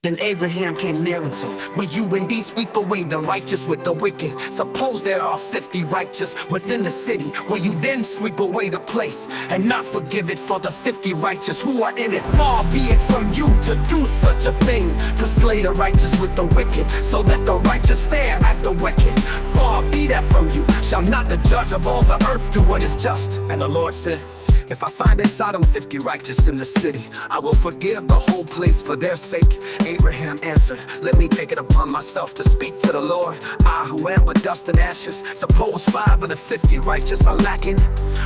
Then Abraham came near and said, will you indeed sweep away the righteous with the wicked? Suppose there are 50 righteous within the city. Will you then sweep away the place and not forgive it for the 50 righteous who are in it? Far be it from you to do such a thing, to slay the righteous with the wicked, so that the righteous fare as the wicked. Far be that from you. Shall not the judge of all the earth do what is just? And the Lord said, if I find in Sodom 50 righteous in the city, I will forgive the whole place for their sake. Abraham answered, let me take it upon myself to speak to the Lord. I who am but dust and ashes. Suppose 5 of the 50 righteous are lacking.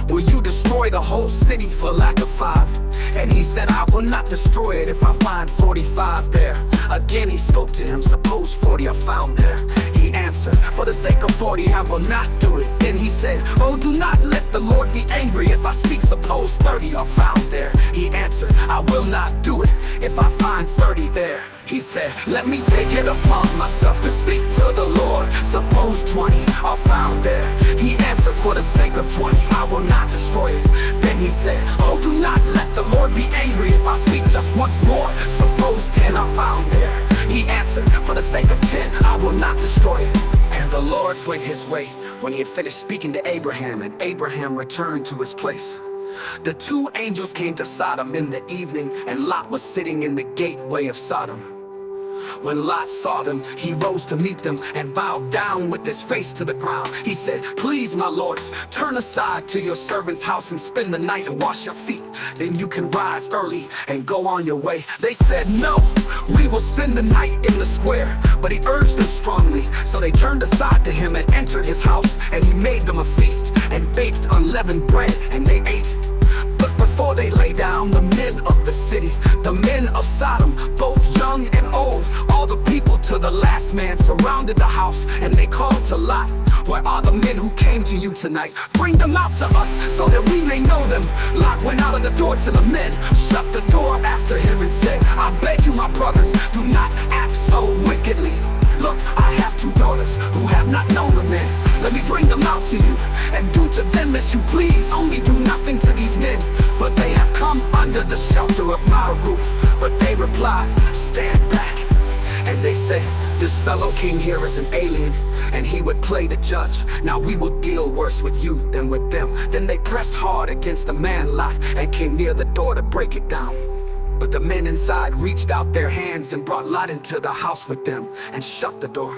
Will you destroy the whole city for lack of 5? And he said, I will not destroy it if I find 45 there. Again he spoke to him, suppose 40 are found there. He answered, for the sake of 40 I will not do it. Then he said, oh, do not let the Lord be angry if I speak, suppose 30 are found there. He answered, I will not do it if I find 30 there. He said, let me take it upon myself to speak to the Lord. Suppose 20 are found there. He answered, for the sake of 20 I will not destroy it. Then he said, oh, do not let the Lord be angry if I speak just once more. Suppose 10 are found there. He answered, for the sake of 10 I will not destroy it. And the Lord went his way when he had finished speaking to Abraham, and Abraham returned to his place. The 2 angels came to Sodom in the evening, and Lot was sitting in the gateway of Sodom. When Lot saw them, he rose to meet them and bowed down with his face to the ground. He said, please, my lords, turn aside to your servant's house and spend the night and wash your feet. Then you can rise early and go on your way. They said, no, we will spend the night in the square. But he urged them strongly, so they turned aside to him and entered his house. And he made them a feast and baked unleavened bread, and they ate. But before they lay down, the men of the city, the men of Sodom, both young and old, all the people to the last man, surrounded the house. And they called to Lot, where are the men who came to you tonight? Bring them out to us, so that we may know them. Lot went out of the door to the men, shut the door after him, and said, I beg you, my brothers, do not act so wickedly. Look, I have 2 daughters who have not known the men. Let me bring them out to you, and do to them as you please. Only do nothing to these men, for they have come under the shelter of my roof. But they replied, stand back. And they said, this fellow came here as an alien, and he would play the judge. Now we will deal worse with you than with them. Then they pressed hard against the man Lot, and came near the door to break it down. But the men inside reached out their hands and brought Lot into the house with them, and shut the door.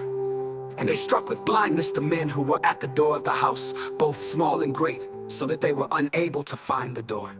And they struck with blindness the men who were at the door of the house, both small and great, so that they were unable to find the door.